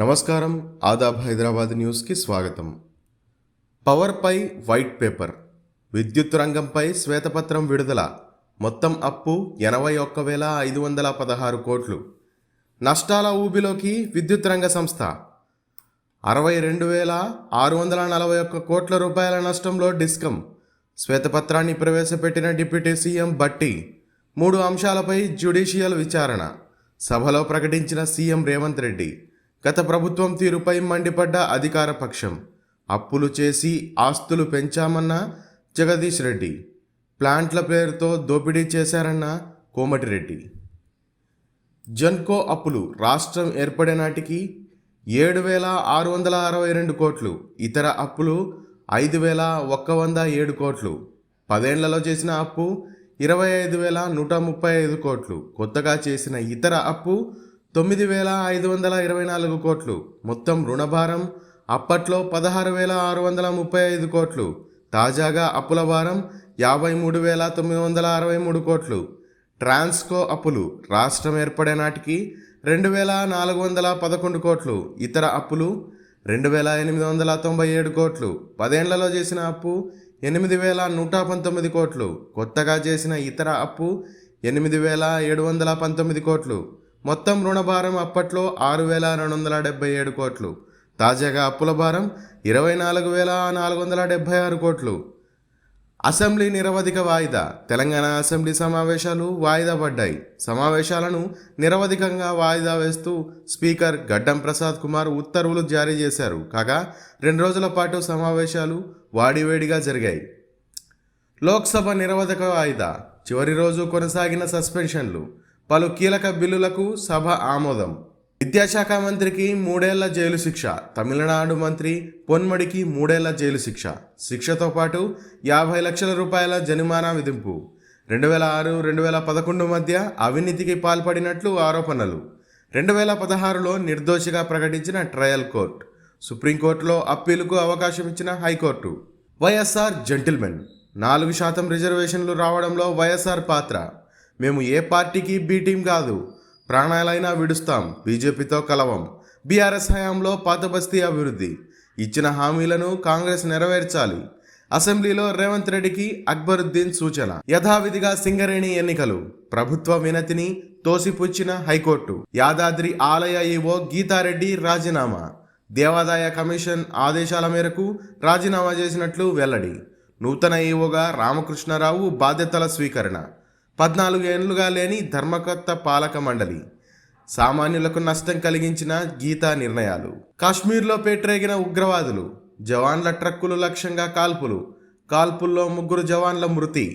నమస్కారం. ఆదాబ్ హైదరాబాద్ న్యూస్కి స్వాగతం. పవర్పై వైట్ పేపర్, విద్యుత్ రంగంపై శ్వేతపత్రం విడుదల. మొత్తం అప్పు 81,516 కోట్లు. నష్టాల ఊబిలోకి విద్యుత్ రంగ సంస్థ. 62,641 కోట్ల రూపాయల నష్టంలో డిస్కం. శ్వేతపత్రాన్ని ప్రవేశపెట్టిన డిప్యూటీ సీఎం భట్టి. 3 అంశాలపై జ్యుడిషియల్ విచారణ. సభలో ప్రకటించిన సీఎం రేవంత్ రెడ్డి. గత ప్రభుత్వం తీరుపై మండిపడ్డ అధికార పక్షం. అప్పులు చేసి ఆస్తులు పెంచామన్న జగదీష్ రెడ్డి. ప్లాంట్ల పేరుతో దోపిడీ చేశారన్న కోమటిరెడ్డి. జన్కో అప్పులు రాష్ట్రం ఏర్పడే నాటికి 7,662 కోట్లు. ఇతర అప్పులు 5,107 కోట్లు. 10 ఏళ్లలో చేసిన అప్పు 25,135 కోట్లు. కొత్తగా చేసిన ఇతర అప్పు 9,524 కోట్లు. మొత్తం రుణభారం అప్పట్లో 16,635 కోట్లు. తాజాగా అప్పుల భారం 53,963 కోట్లు. ట్రాన్స్కో అప్పులు రాష్ట్రం ఏర్పడే నాటికి 2,411 కోట్లు. ఇతర అప్పులు 2,897 కోట్లు. 10 ఏళ్లలో చేసిన అప్పు 8,119 కోట్లు. కొత్తగా చేసిన ఇతర అప్పు 8,719 కోట్లు. మొత్తం రుణభారం అప్పట్లో 6,277 కోట్లు. తాజాగా అప్పుల భారం 24,476 కోట్లు. అసెంబ్లీ నిరవధిక వాయిదా. తెలంగాణ అసెంబ్లీ సమావేశాలు వాయిదా పడ్డాయి. సమావేశాలను నిరవధికంగా వాయిదా వేస్తూ స్పీకర్ గడ్డం ప్రసాద్ కుమార్ ఉత్తర్వులు జారీ చేశారు. కాగా 2 రోజుల పాటు సమావేశాలు వాడివేడిగా జరిగాయి. లోక్సభ నిరవధిక వాయిదా. చివరి రోజు కొనసాగిన సస్పెన్షన్లు. పలు కీలక బిల్లులకు సభ ఆమోదం. విద్యాశాఖ మంత్రికి 3 ఏళ్ల జైలు శిక్ష. తమిళనాడు మంత్రి పొన్ముడికి 3 ఏళ్ల జైలు శిక్ష. శిక్షతో పాటు 50 లక్షల రూపాయల జరిమానా విధింపు. 2006-2011 మధ్య అవినీతికి పాల్పడినట్లు ఆరోపణలు. 2016లో నిర్దోషిగా ప్రకటించిన ట్రయల్ కోర్టు. సుప్రీంకోర్టులో అప్పీలుకు అవకాశం ఇచ్చిన హైకోర్టు. వైఎస్ఆర్ జెంటిల్మెన్. 4% రిజర్వేషన్లు రావడంలో వైఎస్ఆర్ పాత్ర. మేము ఏ పార్టీకి బి టీం కాదు, ప్రాణాలైనా విడుస్తాం, బీజేపీతో కలవం. బీఆర్ఎస్ హయాంలో పాత బస్తీ అభివృద్ధి. ఇచ్చిన హామీలను కాంగ్రెస్ నెరవేర్చాలి. అసెంబ్లీలో రేవంత్ రెడ్డికి అక్బరుద్దీన్ సూచన. యథావిధిగా సింగరేణి ఎన్నికలు. ప్రభుత్వ వినతిని తోసిపుచ్చిన హైకోర్టు. యాదాద్రి ఆలయ ఈవో గీతారెడ్డి రాజీనామా. దేవాదాయ కమిషన్ ఆదేశాల మేరకు రాజీనామా చేసినట్లు వెల్లడి. నూతన ఈవోగా రామకృష్ణారావు బాధ్యతల స్వీకరణ. 14 ఏళ్లుగా లేని ధర్మకర్త పాలక మండలి. సామాన్యులకు నష్టం కలిగించిన గీతా నిర్ణయాలు. కాశ్మీర్లో పేట్రేగిన ఉగ్రవాదులు. జవాన్ల ట్రక్కులు లక్ష్యంగా కాల్పులు. కాల్పుల్లో 3 జవాన్ల మృతి.